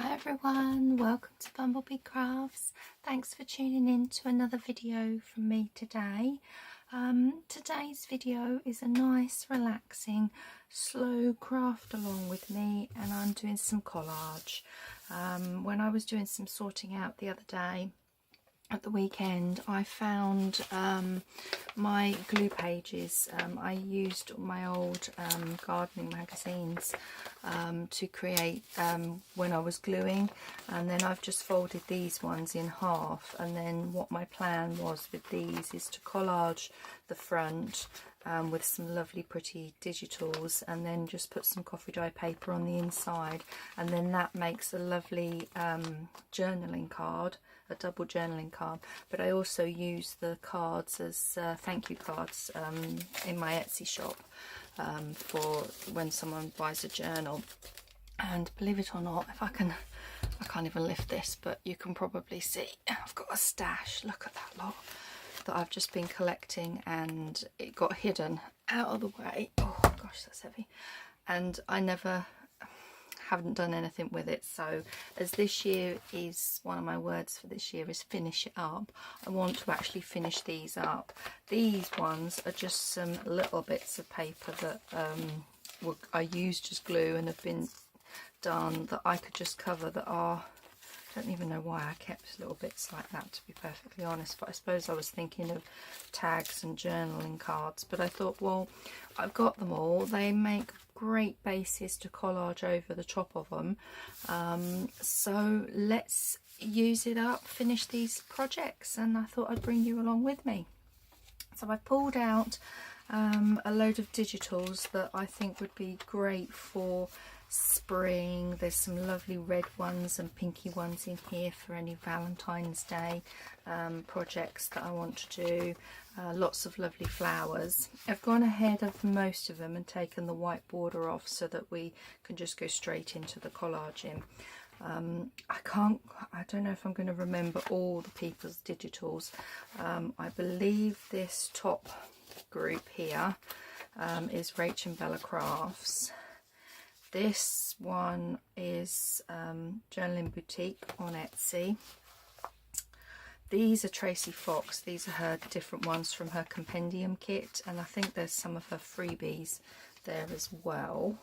Hi everyone, welcome to BumbleBeeCrafts. Thanks for tuning in to another video from me today. Today's video is a nice, relaxing, slow craft along with me, and I'm doing some collage. When I was doing some sorting out the other day, at the weekend, I found my glue pages. I used my old gardening magazines to create when I was gluing, and then I've just folded these ones in half, and then what my plan was with these is to collage the front with some lovely pretty digitals, and then just put some coffee dye paper on the inside, and then that makes a lovely journaling card, a double journaling card. But I also use the cards as thank you cards in my Etsy shop for when someone buys a journal. And believe it or not, I can't even lift this, but you can probably see I've got a stash. Look at that lot that I've just been collecting, and it got hidden out of the way. Oh gosh, that's heavy. And I haven't done anything with it. So as this year is, one of my words for this year is finish it up, I want to actually finish these up. These ones are just some little bits of paper that I used as glue and have been done that I could just cover, that are, I don't even know why I kept little bits like that, to be perfectly honest, but I suppose I was thinking of tags and journaling cards. But I thought, well, I've got them all, they make great bases to collage over the top of them, so let's use it up, finish these projects, and I thought I'd bring you along with me. So I pulled out a load of digitals that I think would be great for spring. There's some lovely red ones and pinky ones in here for any Valentine's Day projects that I want to do. Lots of lovely flowers. I've gone ahead of most of them and taken the white border off so that we can just go straight into the collaging. I don't know if I'm going to remember all the people's digitals. I believe this top group here is Rach and Bella Crafts. This one is Journaling Boutique on Etsy. These are Tracy Fox. These are her different ones from her compendium kit, and I think there's some of her freebies there as well.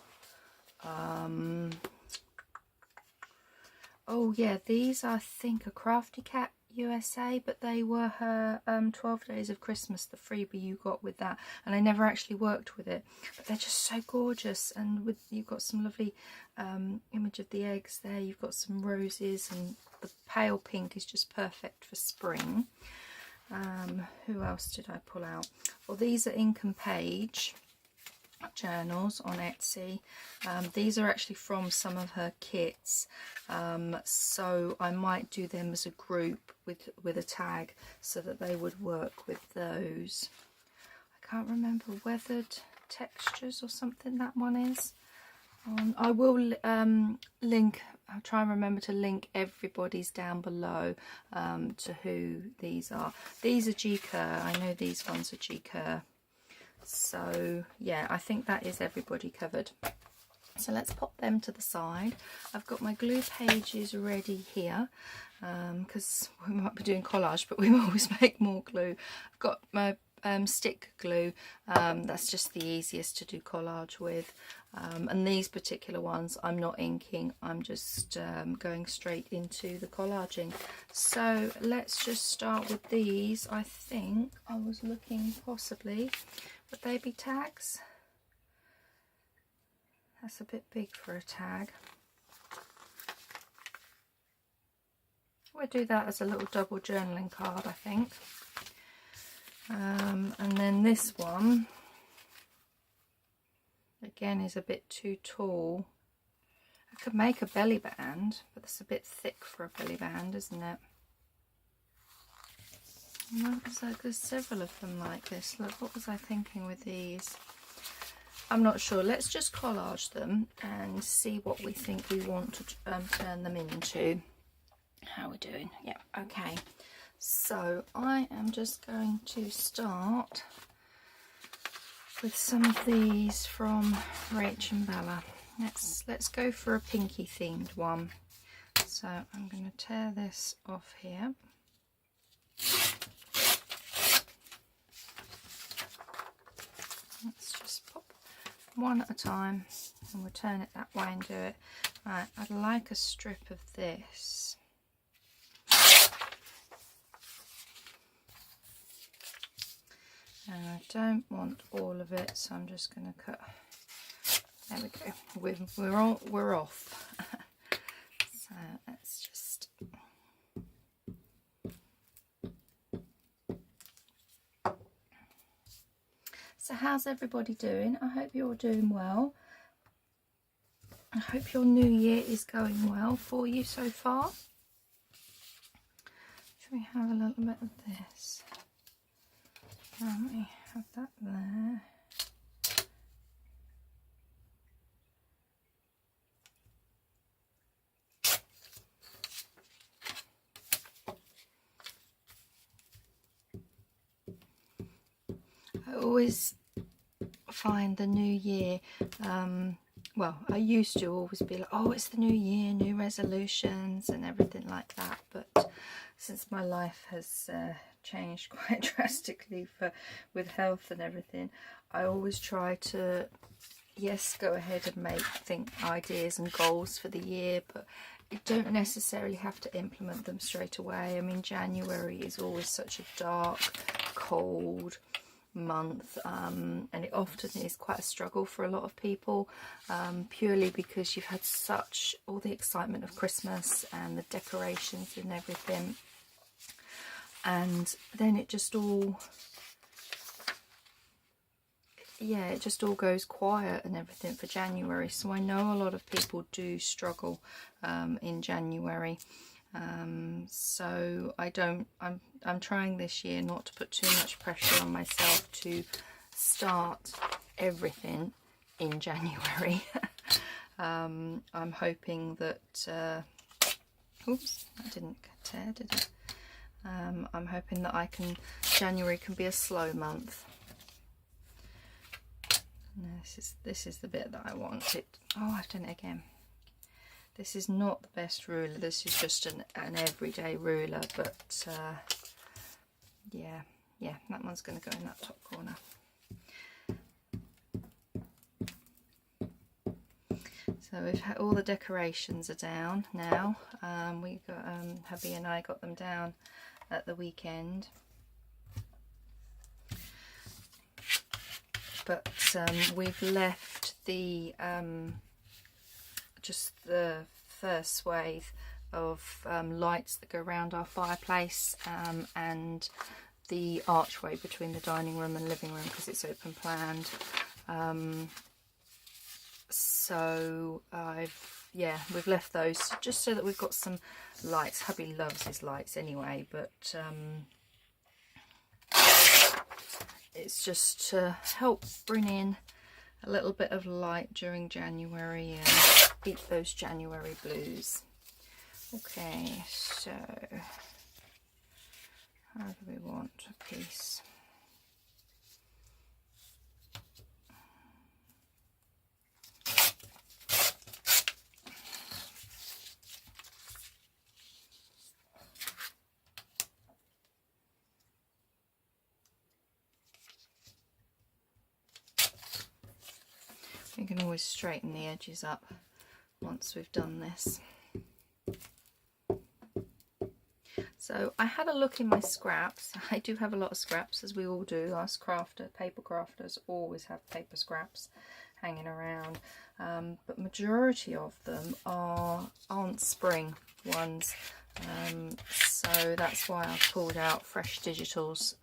Oh yeah, these I think are Crafty Cat USA, but they were her 12 Days of Christmas, the freebie you got with that, and I never actually worked with it, but they're just so gorgeous. And with, you've got some lovely image of the eggs there, you've got some roses, and the pale pink is just perfect for spring. Who else did I pull out? Well, these are Ink and Page journals on Etsy. These are actually from some of her kits, so I might do them as a group with a tag so that they would work with those. I can't remember, Weathered Textures or something that one is. I will link, I'll try and remember to link everybody's down below to who these are. These are G Kerr. I know these ones are G Kerr. So yeah, I think that is everybody covered. So let's pop them to the side. I've got my glue pages ready here because we might be doing collage, but we always make more glue. I've got my stick glue, that's just the easiest to do collage with, and these particular ones I'm not inking, I'm just going straight into the collaging. So let's just start with these. I think I was looking, possibly, would they be tags? That's a bit big for a tag. We'll do that as a little double journaling card, I think. And then this one again is a bit too tall. I could make a belly band, but it's a bit thick for a belly band, isn't it? There's several of them like this. Look, what was I thinking with these? I'm not sure. Let's just collage them and see what we think we want to turn them into. How we're doing? Yeah, okay. So I am just going to start with some of these from Rach and Bella. Let's go for a pinky themed one. So I'm going to tear this off here. Let's just pop one at a time and we'll turn it that way and do it. Right, I'd like a strip of this. And I don't want all of it, so I'm just going to cut. There we go. We're off. So let's just. So how's everybody doing? I hope you're doing well. I hope your new year is going well for you so far. Should we have a little bit of this? We have that there. I always find the new year, well, I used to always be like, oh, it's the new year, new resolutions and everything like that, but since my life has changed quite drastically with health and everything, I always try to, yes, go ahead and think ideas and goals for the year, but you don't necessarily have to implement them straight away. I mean, January is always such a dark, cold month, and it often is quite a struggle for a lot of people, purely because you've had all the excitement of Christmas and the decorations and everything, and then it just all goes quiet and everything for January. So I know a lot of people do struggle in January. So I'm trying this year not to put too much pressure on myself to start everything in January. I'm hoping that oops, that didn't tear, did it? I'm hoping that January can be a slow month. No, this is the bit that I wanted. Oh, I've done it again. This is not the best ruler. This is just an everyday ruler, but yeah, that one's going to go in that top corner. So we've had all the decorations are down now. We got hubby and I got them down at the weekend. But we've left the just the first wave of lights that go around our fireplace, and the archway between the dining room and living room because it's open planned. So we've left those just so that we've got some lights. Hubby loves his lights anyway, but it's just to help bring in a little bit of light during January and beat those January blues. Okay, so how do we want a piece? You can always straighten the edges up once we've done this. So I had a look in my scraps. I do have a lot of scraps, as we all do. Us paper crafters always have paper scraps hanging around, but majority of them aren't spring ones, so that's why I've pulled out fresh digitals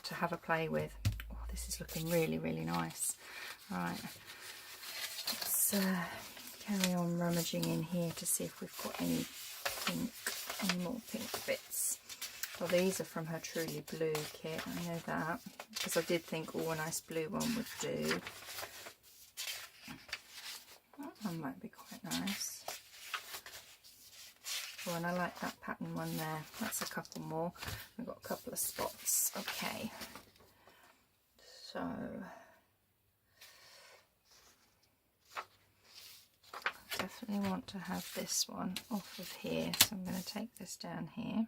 to have a play with. Oh, this is looking really, really nice. Right, let's carry on rummaging in here to see if we've got any more pink bits. Well, these are from her Truly Blue kit, I know that, because I did think, oh, a nice blue one would do. That one might be quite nice. Oh, and I like that pattern one there. That's a couple more. We've got a couple of spots. Okay, so definitely want to have this one off of here, so I'm going to take this down here.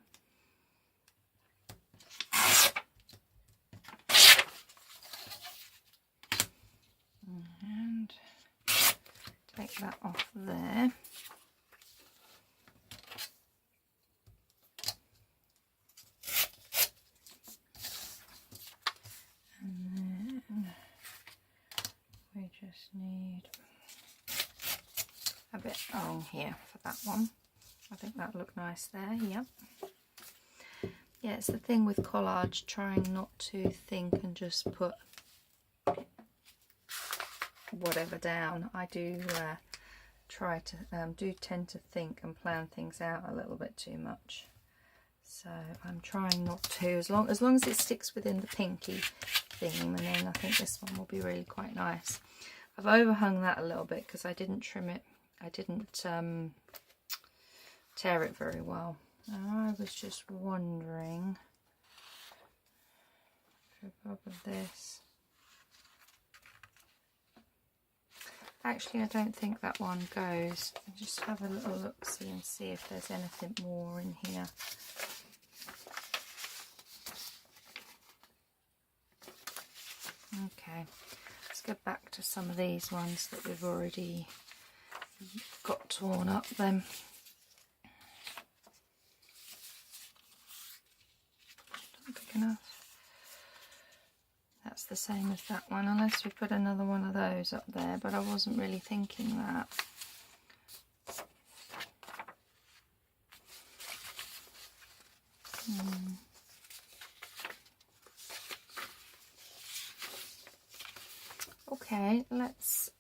And take that off there. And then we just need a bit along here for that one. I think that'll look nice there. Yep. Yeah, it's the thing with collage, trying not to think and just put whatever down. I do tend to think and plan things out a little bit too much, so I'm trying not to, as long as it sticks within the pinky theme, and then I think this one will be really quite nice. I've overhung that a little bit because I didn't trim it, I didn't tear it very well. I was just wondering if I bother this. Actually, I don't think that one goes. I'll just have a little look-see and see if there's anything more in here. Okay, let's go back to some of these ones that we've already got torn up then. Not big enough. That's the same as that one, unless we put another one of those up there, but I wasn't really thinking that. Okay, let's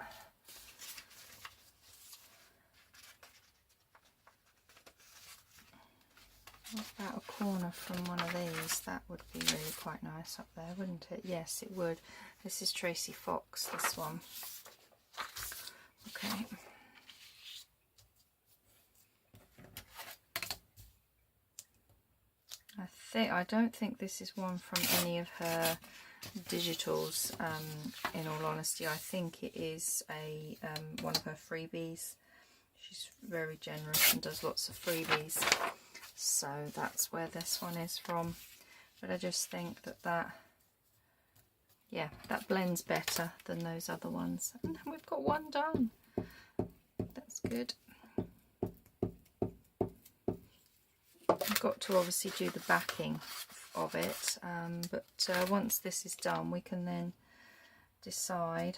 about a corner from one of these. That would be really quite nice up there, wouldn't it? Yes, it would. This is Tracy Fox, this one. Okay. I don't think this is one from any of her digitals, in all honesty. I think it is a one of her freebies. She's very generous and does lots of freebies, so that's where this one is from. But I just think that yeah, that blends better than those other ones. And then we've got one done. That's good. I've got to obviously do the backing of it, but once this is done, we can then decide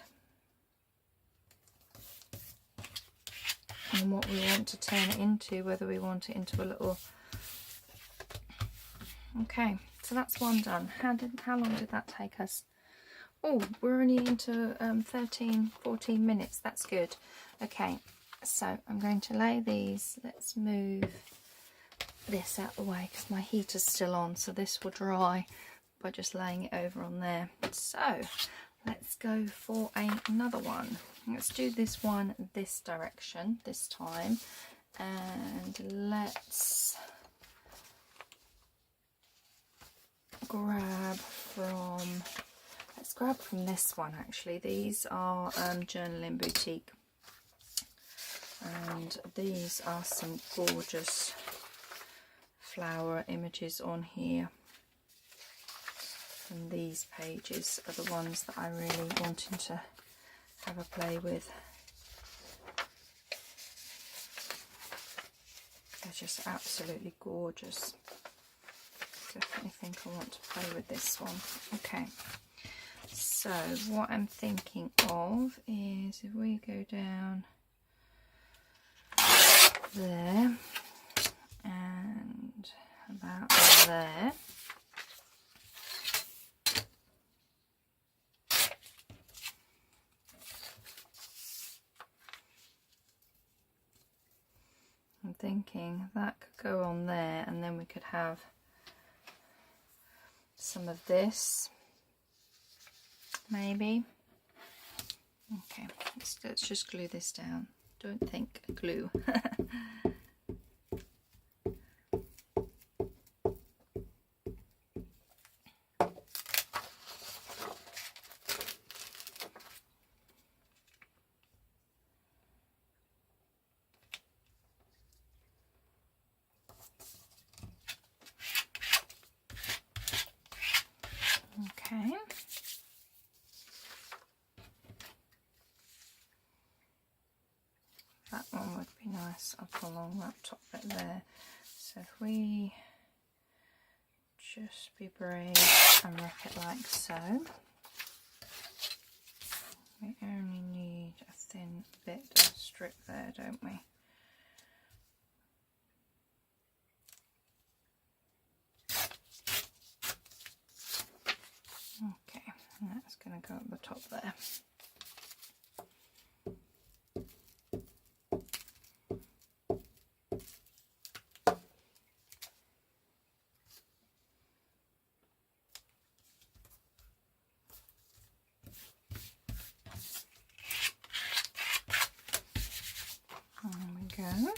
on what we want to turn it into, whether we want it into a little... Okay, so that's one done. How long did that take us? Oh, we're only into 13-14 minutes. That's good. Okay, so I'm going to lay these. Let's move this out the way because my heater's still on, so this will dry by just laying it over on there. So let's go for another one. Let's do this one this direction this time, and let's grab from this one. Actually, these are Journaling Boutique, and these are some gorgeous flower images on here, and these pages are the ones that I really wanted to have a play with. They're just absolutely gorgeous. Definitely think I want to play with this one. Okay, so what I'm thinking of is if we go down there and about there, I'm thinking that could go on there, and then we could have some of this maybe. Okay, let's just glue this down. Don't think glue. that one would be nice up along that top bit there. So if we just be brave and wrap it like so. We only need a thin bit of strip there, don't we? Okay, and that's going to go at the top there. There we go.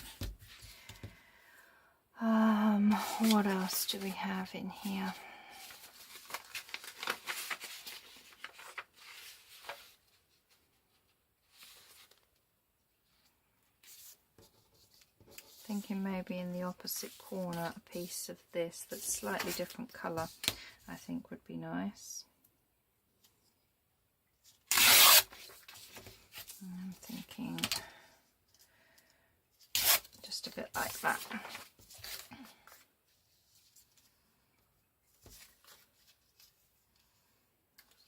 What else do we have in here? Thinking maybe in the opposite corner a piece of this that's slightly different colour I think would be nice. I'm thinking just a bit like that.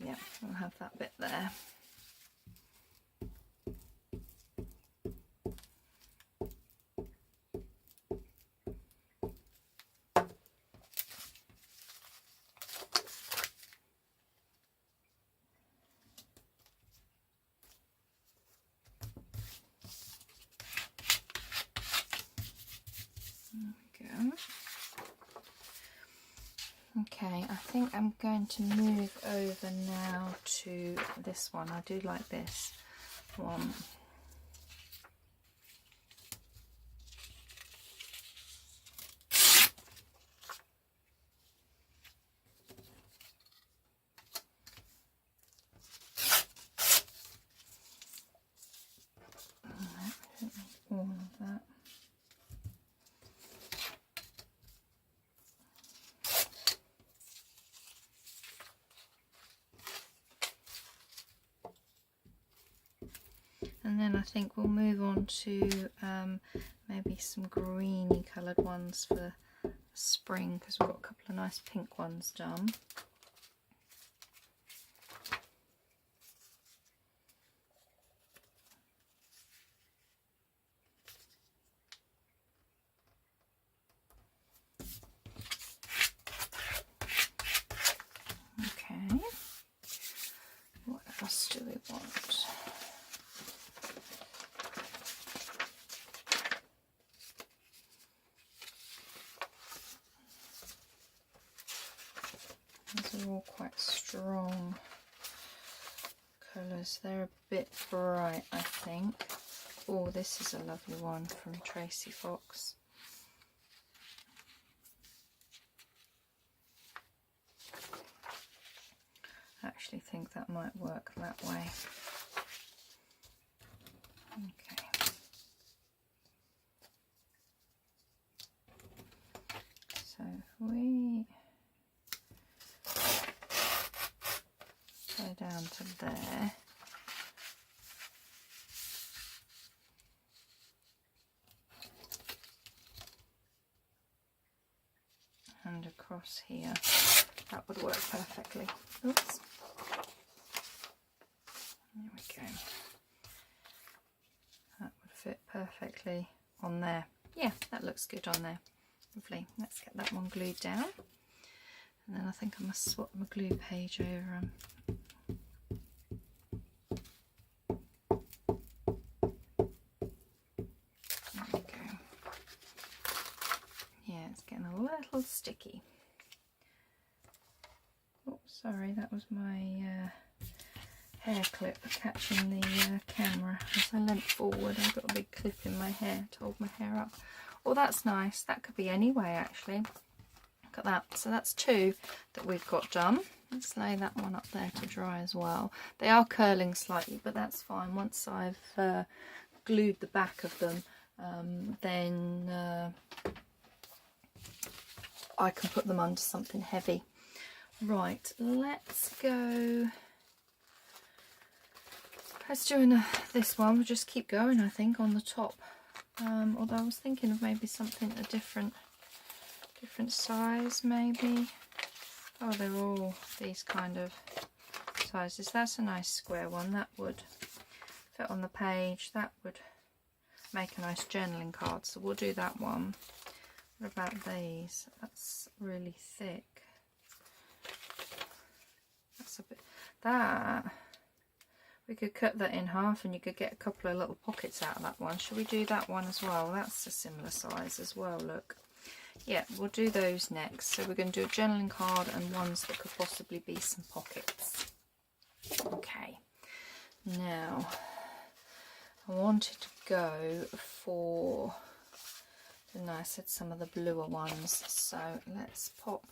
Yeah, we'll have that bit there. Okay, I think I'm going to move over now to this one. I do like this one. All of that. And then I think we'll move on to maybe some greeny coloured ones for spring, because we've got a couple of nice pink ones done. Okay, what else do we want? These are all quite strong colours. They're a bit bright, I think. Oh, this is a lovely one from Tracy Fox. I actually think that might work that way. Okay. So if we go down to there, and across here, that would work perfectly. Oops. There we go. That would fit perfectly on there. Yeah, that looks good on there. Lovely. Let's get that one glued down. And then I think I must swap my glue page over. There we go. Yeah, it's getting a little sticky. Oh, sorry, that was my hair clip catching the camera. As I leant forward, I got a big clip in my hair to hold my hair up. Oh, that's nice. That could be any way, actually. Look at that. So that's two that we've got done. Let's lay that one up there to dry as well. They are curling slightly, but that's fine. Once I've glued the back of them, then I can put them under something heavy. Right, let's go let's do this one. We'll just keep going, I think, on the top. Although I was thinking of maybe something a different size, maybe. Oh, they're all these kind of sizes. That's a nice square one. That would fit on the page. That would make a nice journaling card. So we'll do that one. What about these? That's really thick. That's a bit... That... We could cut that in half and you could get a couple of little pockets out of that one. Should we do that one as well? That's a similar size as well, look. Yeah, we'll do those next. So we're going to do a journaling card and ones that could possibly be some pockets. Okay. Now, I wanted to go for... No, I said some of the bluer ones. So let's pop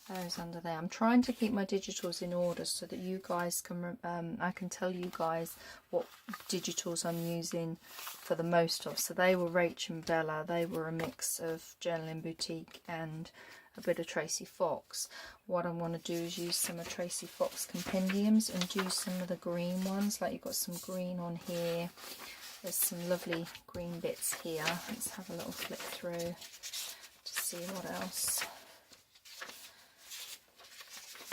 those under there. I'm trying to keep my digitals in order so that you guys can I can tell you guys what digitals I'm using for the most of. So they were Rach and Bella. They were a mix of Journaling Boutique and a bit of Tracy Fox. What I want to do is use some of Tracy Fox compendiums and do some of the green ones. Like you've got some green on here. There's some lovely green bits here. Let's have a little flip through to see what else.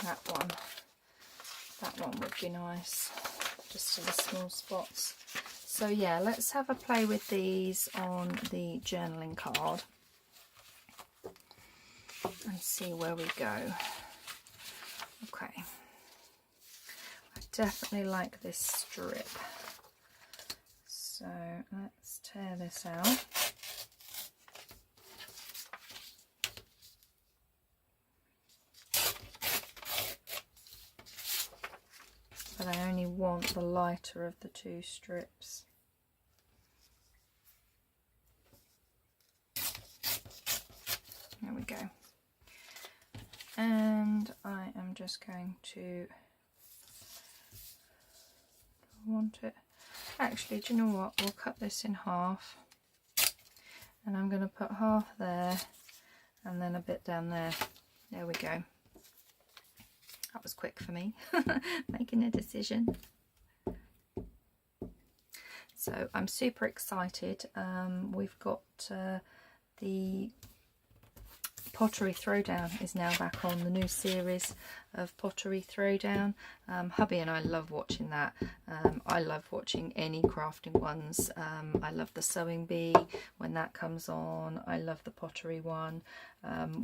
That one would be nice, just to the small spots. So yeah, let's have a play with these on the journaling card and see where we go. Okay, I definitely like this strip, so let's tear this out. But I only want the lighter of the two strips. There we go. And I am just going to want it. Actually, do you know what? We'll cut this in half. And I'm going to put half there and then a bit down there. There we go. That was quick for me, making a decision. So I'm super excited. We've got the Pottery Throwdown is now back on, the new series of Pottery Throwdown. Hubby and I love watching that. I love watching any crafting ones. I love the Sewing Bee when that comes on. I love the pottery one.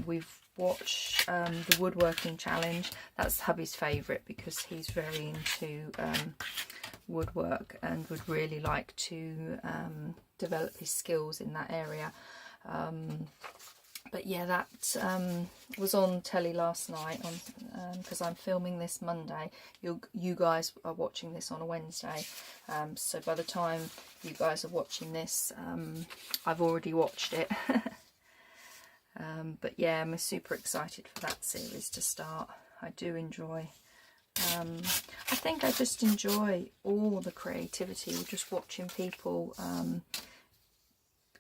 We've watched the Woodworking Challenge. That's hubby's favourite because he's very into woodwork and would really like to develop his skills in that area. But yeah, that was on telly last night because I'm filming this Monday. You guys are watching this on a Wednesday. So by the time you guys are watching this, I've already watched it. But yeah, I'm super excited for that series to start. I do enjoy. I think I just enjoy all the creativity, just watching people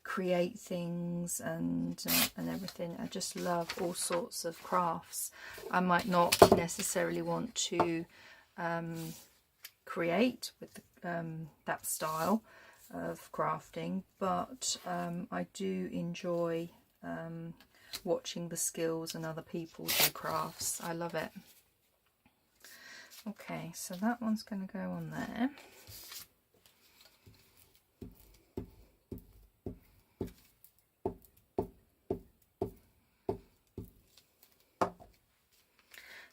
create things and everything. I just love all sorts of crafts. I might not necessarily want to create with that style of crafting, but I do enjoy watching the skills and other people do crafts. I love it. Okay, so that one's going to go on there.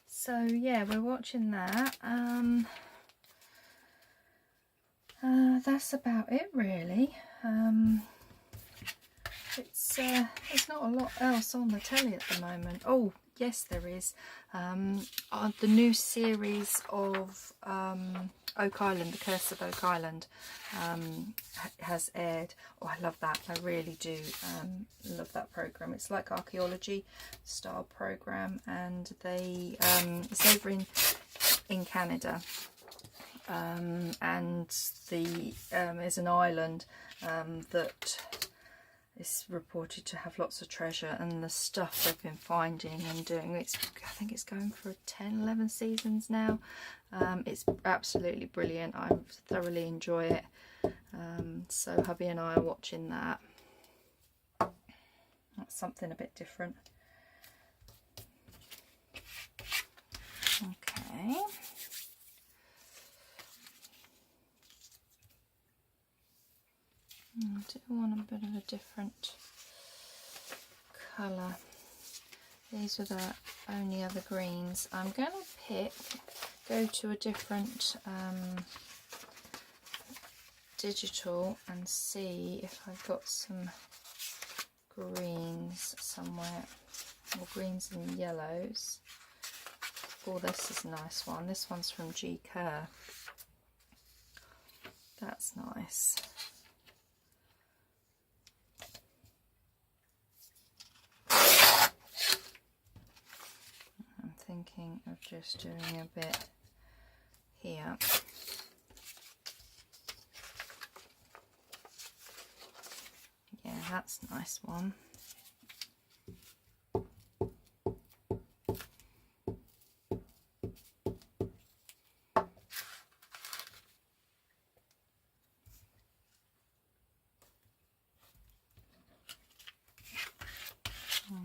So yeah, we're watching that. That's about it really. There's not a lot else on the telly at the moment. Oh yes, there is. The new series of Oak Island, The Curse of Oak Island, has aired. Oh, I love that. I really do love that program. It's like archaeology style program, and they it's over in Canada, and there's an island that it's reported to have lots of treasure, and the stuff they've been finding and doing, I think it's going for 10-11 seasons now. It's absolutely brilliant. I thoroughly enjoy it. So hubby and I are watching that. That's something a bit different. Okay. I do want a bit of a different colour. These are the only other greens. I'm going to go to a different digital and see if I've got some greens somewhere, or greens and yellows. Oh, this is a nice one. This one's from G Kerr. That's nice. I'm thinking of just doing a bit here. Yeah, that's a nice one.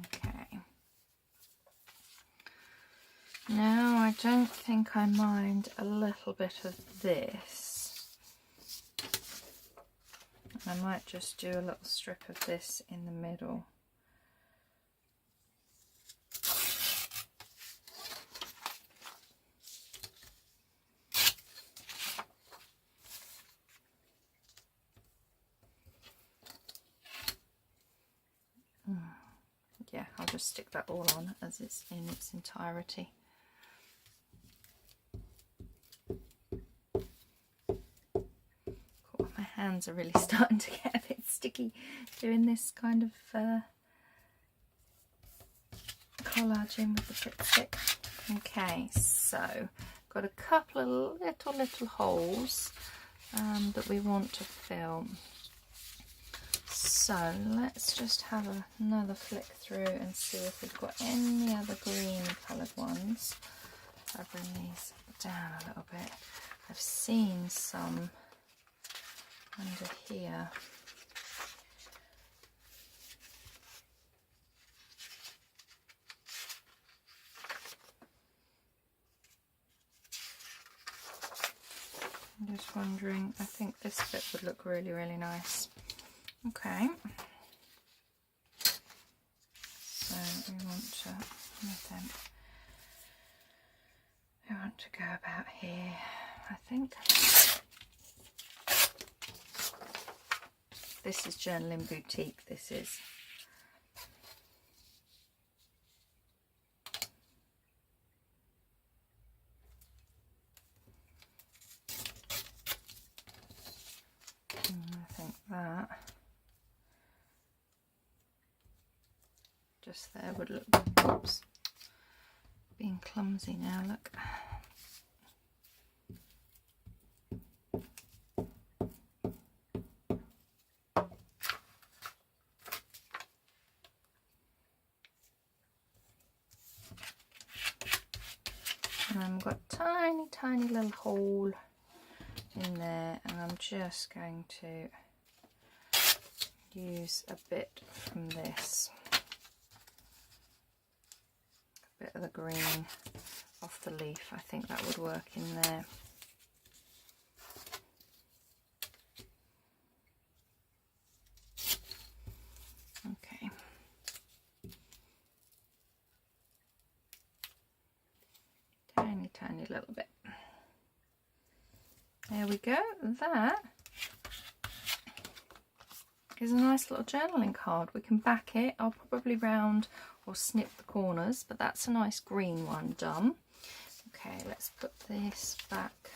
Okay. Now I don't think I mind a little bit of this. I might just do a little strip of this in the middle. Yeah, I'll just stick that all on as it's in its entirety. Cool. My hands are really starting to get a bit sticky doing this kind of collaging with the chipstick. Okay, so got a couple of little holes that we want to fill. So let's just have another flick through and see if we've got any other green coloured ones. I'll bring these down a little bit. I've seen some under here. I'm just wondering, I think this bit would look really, really nice. Okay, so we want to go about here. I think this is Journaling Boutique. This is. I think that. Just there would look, oops, being clumsy now, look. And I've got a tiny little hole in there, and I'm just going to use a bit from this. Bit of the green off the leaf. I think that would work in there. Okay. Tiny little bit. There we go. That is a nice little journaling card. We can back it. I'll probably round or snip the corners, but that's a nice green one done. Okay, let's put this back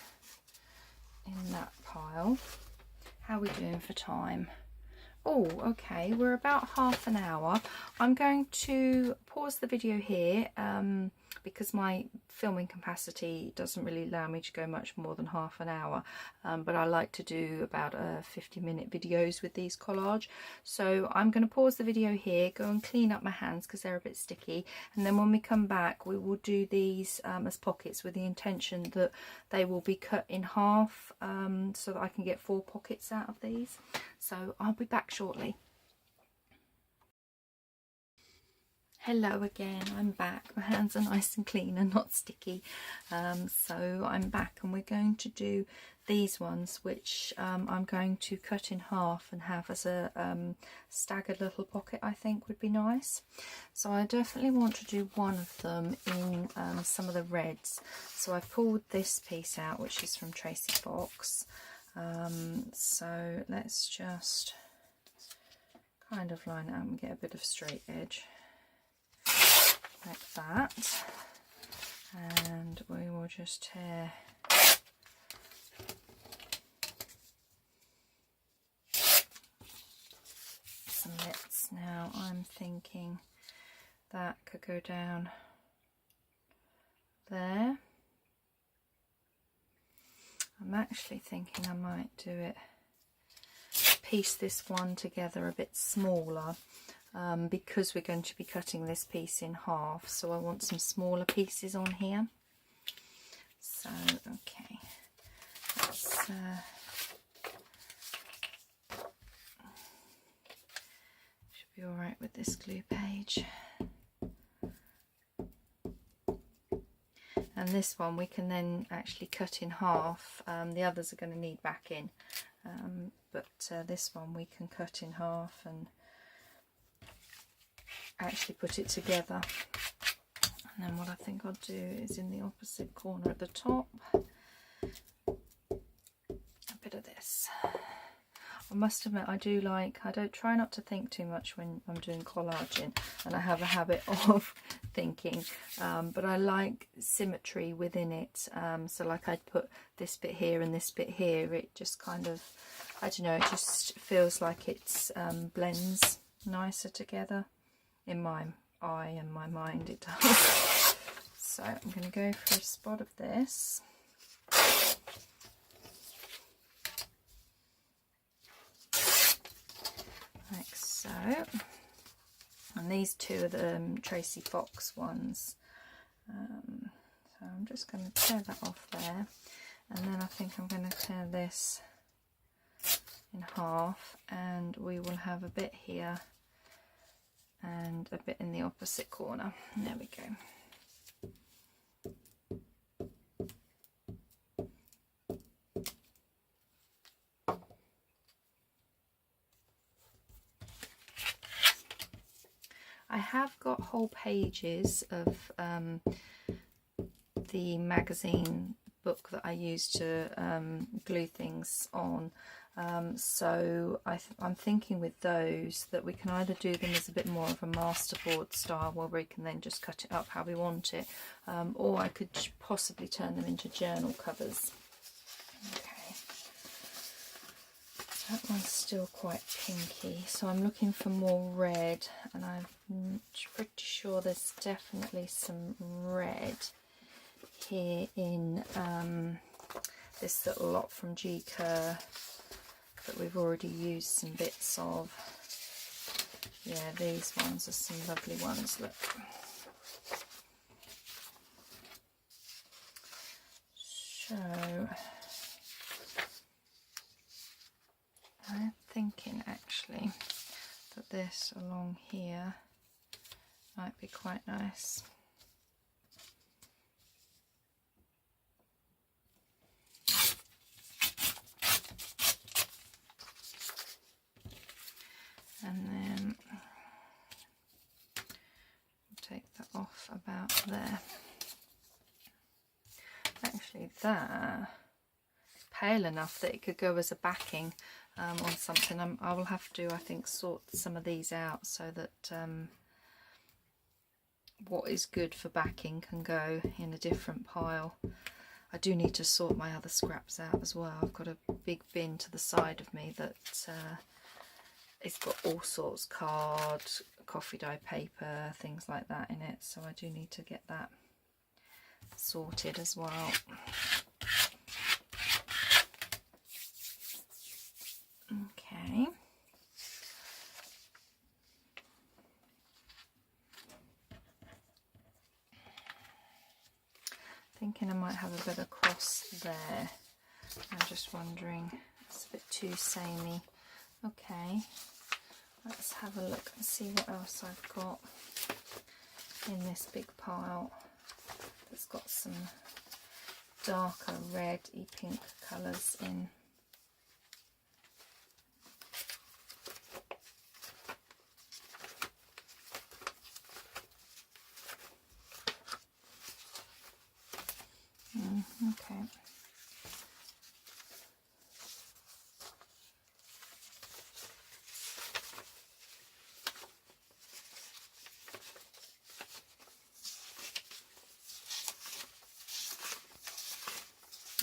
in that pile. How are we doing for time? Oh, okay, we're about half an hour. I'm going to pause the video here because my filming capacity doesn't really allow me to go much more than half an hour, but I like to do about 50-minute videos with these collage. So I'm going to pause the video here, go and clean up my hands because they're a bit sticky, and then when we come back we will do these as pockets, with the intention that they will be cut in half, so that I can get 4 pockets out of these. So I'll be back shortly. Hello again, I'm back. My hands are nice and clean and not sticky. So I'm back, and we're going to do these ones, which I'm going to cut in half and have as a staggered little pocket. I think would be nice. So I definitely want to do one of them in some of the reds. So I've pulled this piece out, which is from Tracy Fox. So let's just kind of line it up and get a bit of straight edge. Like that, and we will just tear some bits. Now I'm thinking that could go down there. I'm actually thinking I might do it, piece this one together a bit smaller, because we're going to be cutting this piece in half, so I want some smaller pieces on here. So okay, let's should be all right with this glue page. And this one we can then actually cut in half. The others are going to need backing, but this one we can cut in half and actually put it together. And then what I think I'll do is in the opposite corner at the top, a bit of this. I must admit I don't try not to think too much when I'm doing collaging, and I have a habit of thinking, but I like symmetry within it. So like I'd put this bit here and this bit here, it just kind of, I don't know, it just feels like it's blends nicer together. In my eye and my mind it does. So I'm going to go for a spot of this. Like so. And these two are the Tracy Fox ones. So I'm just going to tear that off there. And then I think I'm going to tear this in half, and we will have a bit here and a bit in the opposite corner. And there we go. I have got whole pages of the magazine book that I use to glue things on. So I'm thinking with those that we can either do them as a bit more of a masterboard style, where we can then just cut it up how we want it, or I could possibly turn them into journal covers. Okay, that one's still quite pinky, so I'm looking for more red, and I'm pretty sure there's definitely some red here in this little lot from G Kerr that we've already used some bits of. Yeah, these ones are some lovely ones, look. So I'm thinking actually that this along here might be quite nice. And then take that off about there. Actually, that pale enough that it could go as a backing on something. I will have to, I think, sort some of these out so that what is good for backing can go in a different pile. I do need to sort my other scraps out as well. I've got a big bin to the side of me that it's got all sorts, card, coffee dye paper, things like that in it, so I do need to get that sorted as well. Okay. Thinking I might have a bit of cross there. I'm just wondering, it's a bit too samey. Okay, let's have a look and see what else I've got in this big pile that's got some darker red-y pink colours in. Okay.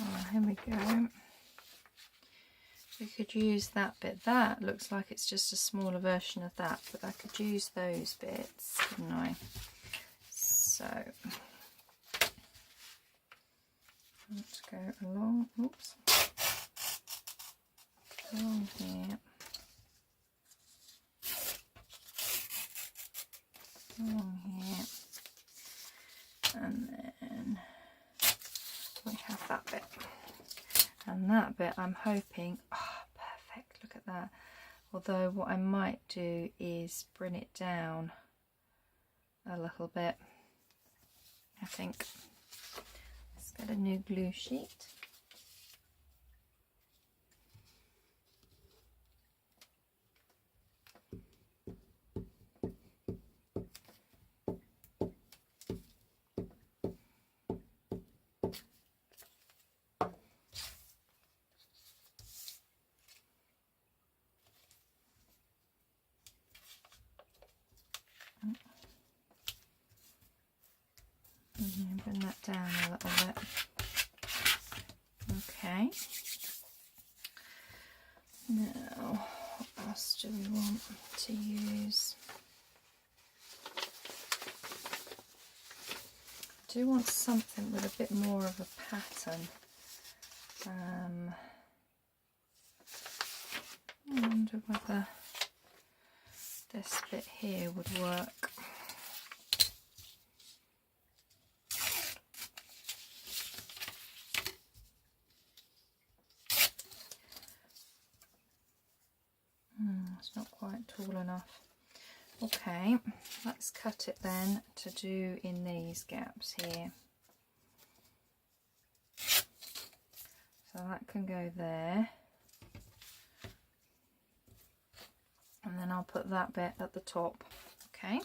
Oh, here we go. We could use that bit. That looks like it's just a smaller version of that, but I could use those bits, couldn't I? So let's go along, oops, along here, along here, and then we have that bit. And that bit I'm hoping, oh perfect, look at that. Although what I might do is bring it down a little bit, I think. Let's get a new glue sheet. Bring that down a little bit. Okay. Now, what else do we want to use? I do want something with a bit more of a pattern. I wonder whether this bit here would work. It's not quite tall enough. Okay, let's cut it then to do in these gaps here. So that can go there. And then I'll put that bit at the top. Okay.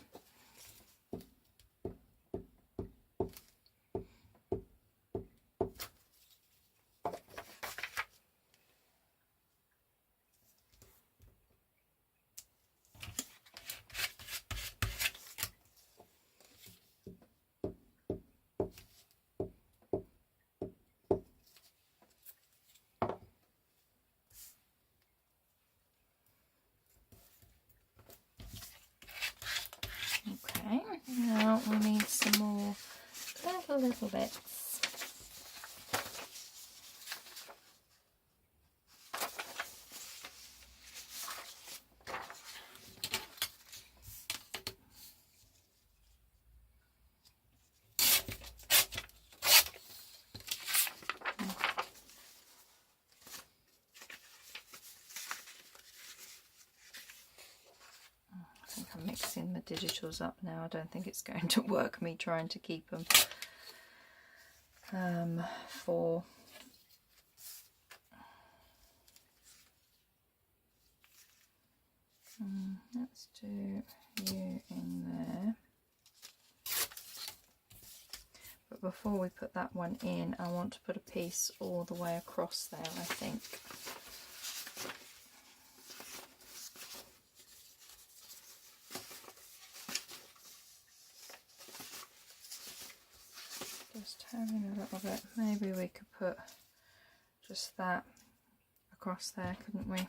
Now we need some more clever little bits. I'm mixing the digitals up now. I don't think it's going to work, me trying to keep them for let's do you in there. But before we put that one in, I want to put a piece all the way across there, I think. Just having a little bit, maybe we could put just that across there, couldn't we?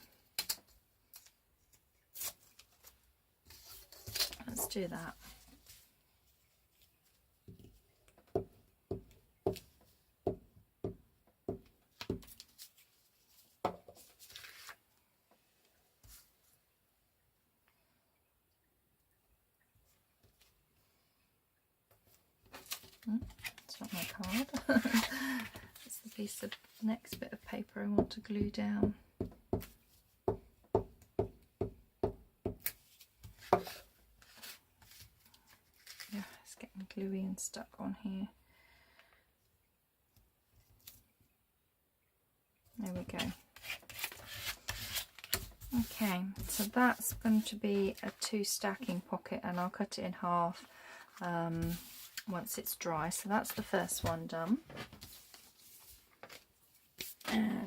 Let's do that. my card. That's the piece of next bit of paper I want to glue down. Yeah, it's getting gluey and stuck on here. There we go. Okay, so that's going to be a 2 stacking pocket, and I'll cut it in half once it's dry. So that's the first one done.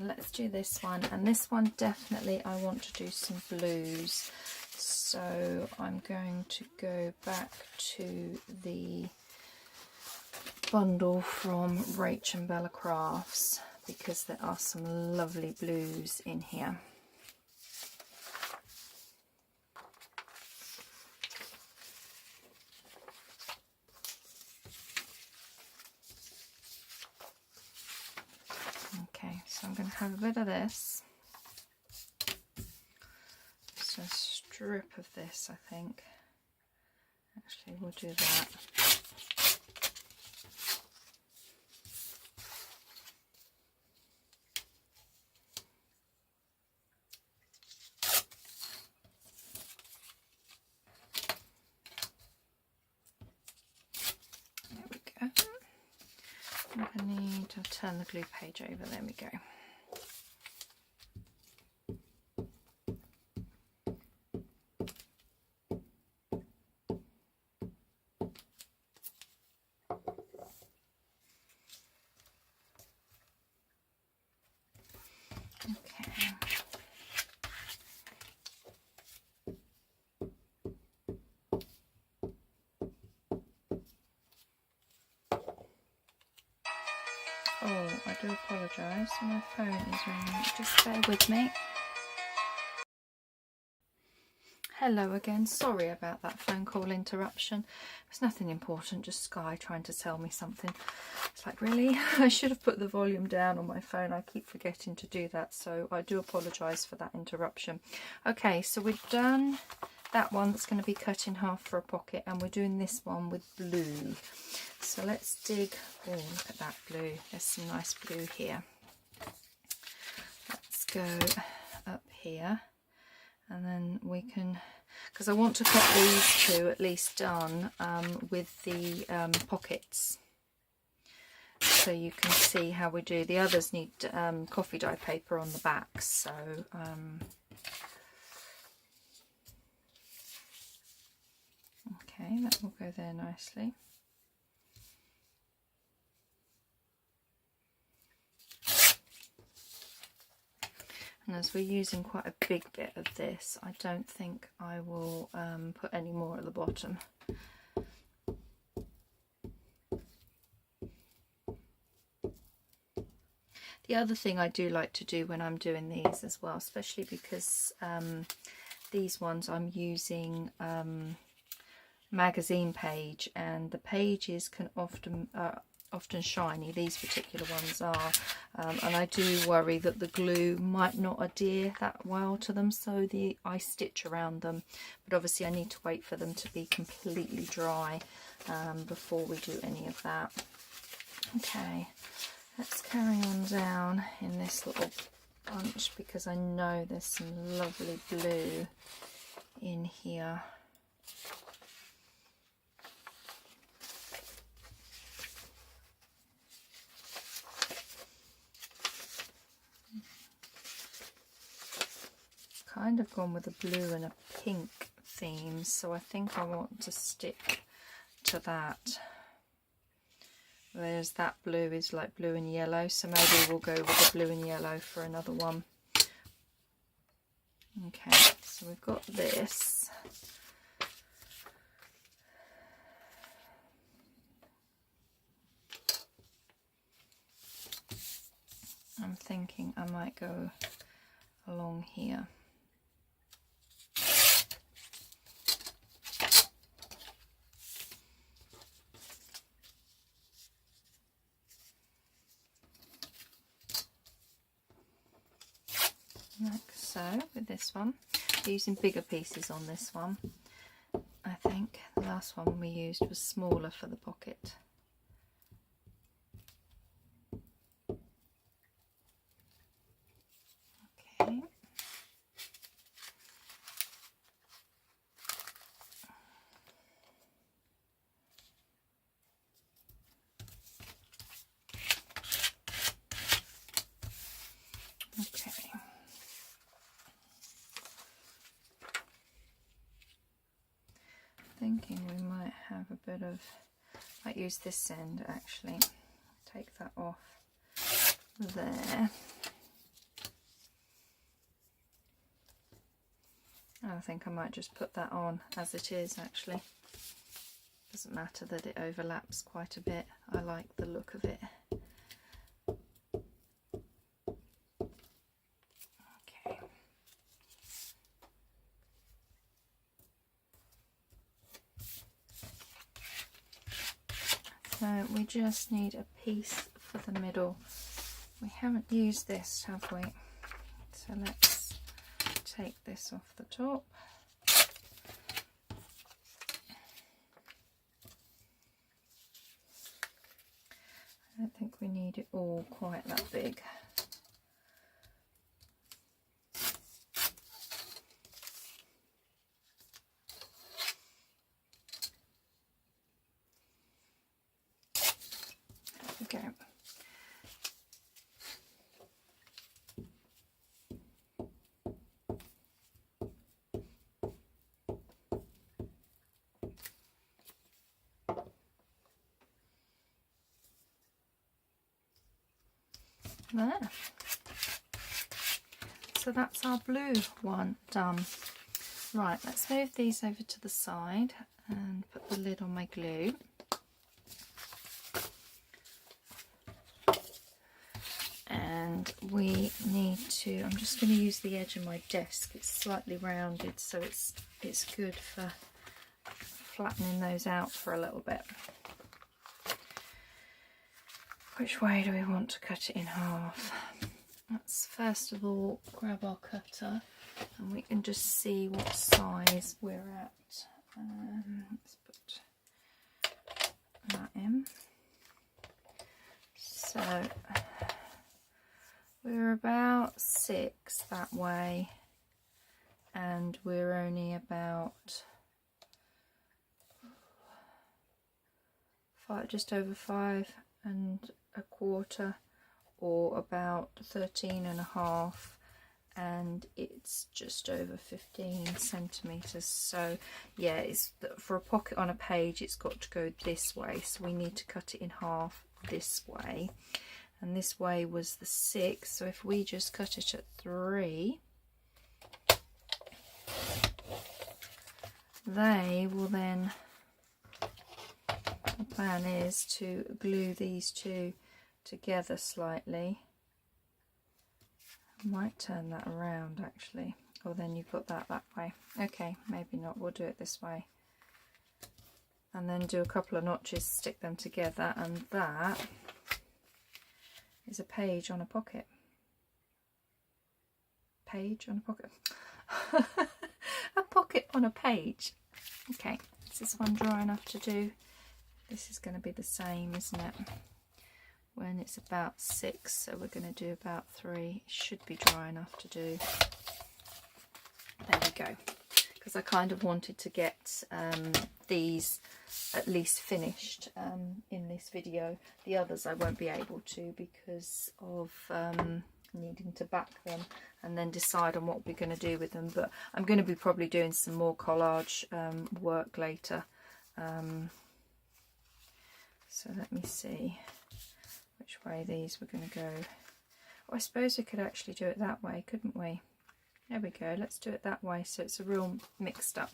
Let's do this one, and this one definitely I want to do some blues. So I'm going to go back to the bundle from Rach and Bella Crafts, because there are some lovely blues in here. Okay, so I'm going to have a bit of this. Just a strip of this, I think. Actually, we'll do that. There we go. I need to turn the glue page over. There we go. Oh, I do apologise, my phone is ringing, just bear with me. Hello again, sorry about that phone call interruption. It's nothing important, just Sky trying to tell me something. It's like, really? I should have put the volume down on my phone, I keep forgetting to do that, so I do apologise for that interruption. Okay, so we've done that one that's going to be cut in half for a pocket, and we're doing this one with blue. So let's dig. Oh, look at that blue. There's some nice blue here. Let's go up here, and then we can, because I want to cut these two at least done with the pockets, so you can see how we do. The others need coffee dye paper on the back, so okay, that will go there nicely. And as we're using quite a big bit of this, I don't think I will put any more at the bottom. The other thing I do like to do when I'm doing these as well, especially because these ones I'm using magazine page, and the pages can often shiny, these particular ones are, and I do worry that the glue might not adhere that well to them, so I stitch around them, but obviously I need to wait for them to be completely dry before we do any of that. Okay, let's carry on down in this little bunch, because I know there's some lovely blue in here. Kind of gone with a blue and a pink theme, so I think I want to stick to that. There's that blue is like blue and yellow, so maybe we'll go with the blue and yellow for another one. Okay, so we've got this. I'm thinking I might go along here. Like so with this one. We're using bigger pieces on this one. I think the last one we used was smaller for the pocket. Okay. Thinking we might have a bit of, might use this end actually, take that off there. I think I might just put that on as it is actually. Doesn't matter that it overlaps quite a bit. I like the look of it. Okay. So we just need a piece for the middle. We haven't used this, have we? So let's take this off the top. I don't think we need it all quite that big. There we go. There. So that's our blue one done. Right, let's move these over to the side and put the lid on my glue. And we need to, I'm just going to use the edge of my desk. It's slightly rounded, so it's good for flattening those out for a little bit. Which way do we want to cut it in half? Let's first of all grab our cutter and we can just see what size we're at. Let's put that in. So we're about 6 that way, and we're only about 5, just over 5 1/4, or about 13.5, and it's just over 15 centimeters. So yeah, it's for a pocket on a page, it's got to go this way, so we need to cut it in half this way, and this way was the 6. So if we just cut it at 3, they will then, the plan is to glue these two together slightly. I might turn that around actually, or then you put that way. Okay, maybe not, we'll do it this way. And then do a couple of notches, stick them together, and that is a page on a pocket. Page on a pocket. A pocket on a page. Okay, is this one dry enough to do? This is going to be the same, isn't it? When it's about 6, so we're going to do about 3. It should be dry enough to do. There we go. Because I kind of wanted to get these at least finished in this video. The others I won't be able to because of needing to back them and then decide on what we're going to do with them. But I'm going to be probably doing some more collage work later. So let me see which way these were going to go. Oh, I suppose we could actually do it that way, couldn't we? There we go, let's do it that way, so it's a real mixed up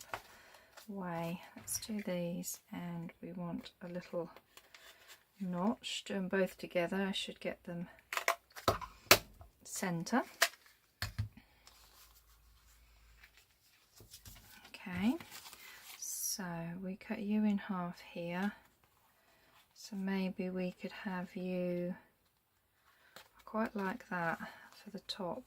way. Let's do these, and we want a little notch. Do them both together, I should get them centre. Okay, so we cut you in half here. So maybe we could have you, I quite like that for the top.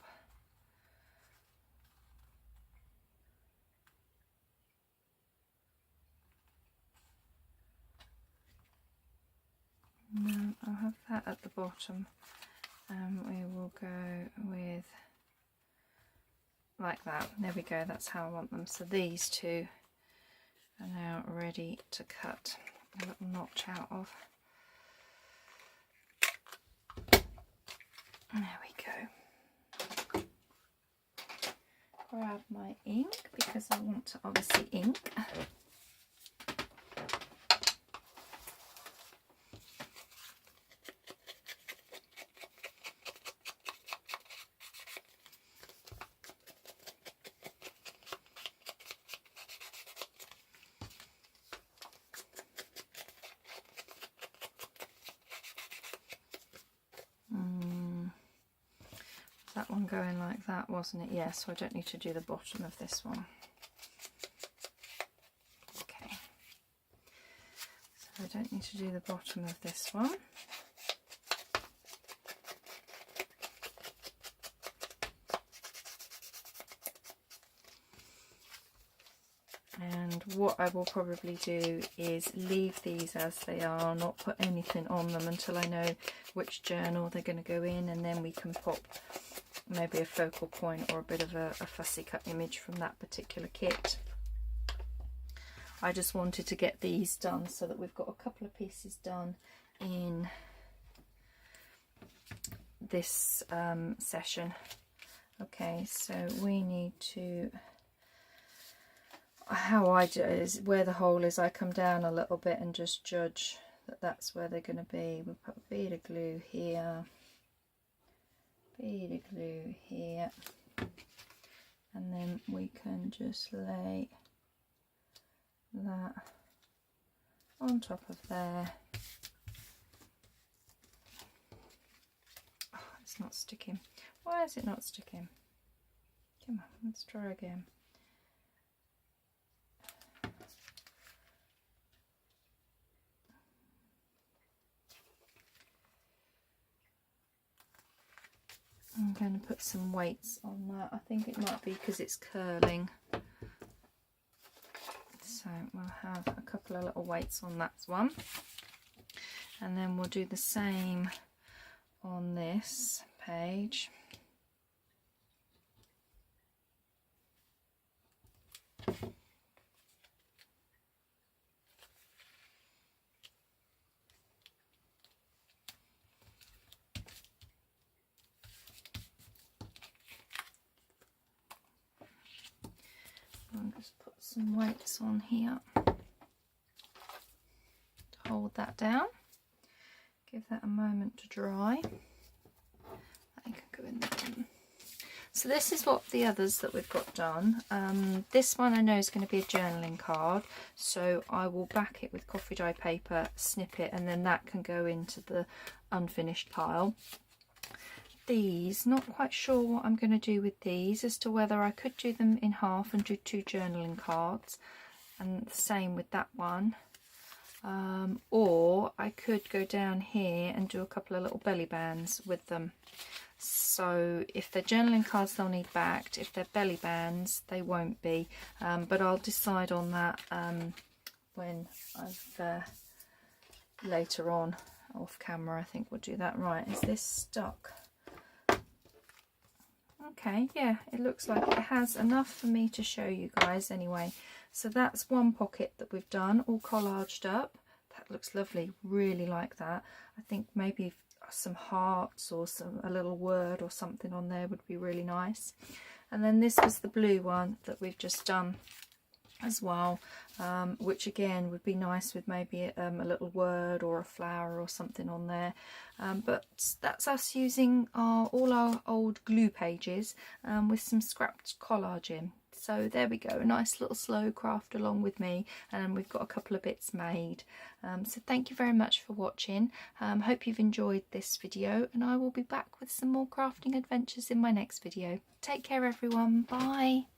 No, I'll have that at the bottom. We will go with like that. There we go, that's how I want them. So these two are now ready to cut a little notch out of. There we go. grab my ink because I want to obviously ink. That one going like that, wasn't it? Yeah, so I don't need to do the bottom of this one. Okay, so I don't need to do the bottom of this one. And what I will probably do is leave these as they are, not put anything on them until I know which journal they're going to go in, and then we can pop maybe a focal point or a bit of a fussy cut image from that particular kit. I just wanted to get these done so that we've got a couple of pieces done in this session. Okay, so we need to, how I do it is where the hole is, I come down a little bit and just judge that that's where they're going to be. We'll put a bead of glue here, bead of glue here, and then we can just lay that on top of there. Oh, it's not sticking. Why is it not sticking? Come on, let's try again. I'm going to put some weights on that. I think it might be because it's curling. So we'll have a couple of little weights on that one. And then we'll do the same on this page. I'll just put some weights on here to hold that down. Give that a moment to dry. That can go in there. So this is what the others that we've got done. This one I know is going to be a journaling card, so I will back it with coffee dye paper, snip it, and then that can go into the unfinished pile. These, not quite sure what I'm going to do with these, as to whether I could do them in half and do 2 journaling cards, and the same with that one, or I could go down here and do a couple of little belly bands with them. So if they're journaling cards, they'll need backed. If they're belly bands, they won't be, but I'll decide on that when I've later on off camera. I think we'll do that. Right, is this stuck? Okay, yeah, it looks like it has enough for me to show you guys anyway. So that's one pocket that we've done, all collaged up. That looks lovely, really like that. I think maybe some hearts or a little word or something on there would be really nice. And then this was the blue one that we've just done as well, which again would be nice with maybe a little word or a flower or something on there, but that's us using all our old glue pages with some scrapped collage in. So there we go, a nice little slow craft along with me, and we've got a couple of bits made. So thank you very much for watching. Hope you've enjoyed this video, and I will be back with some more crafting adventures in my next video. Take care everyone, bye.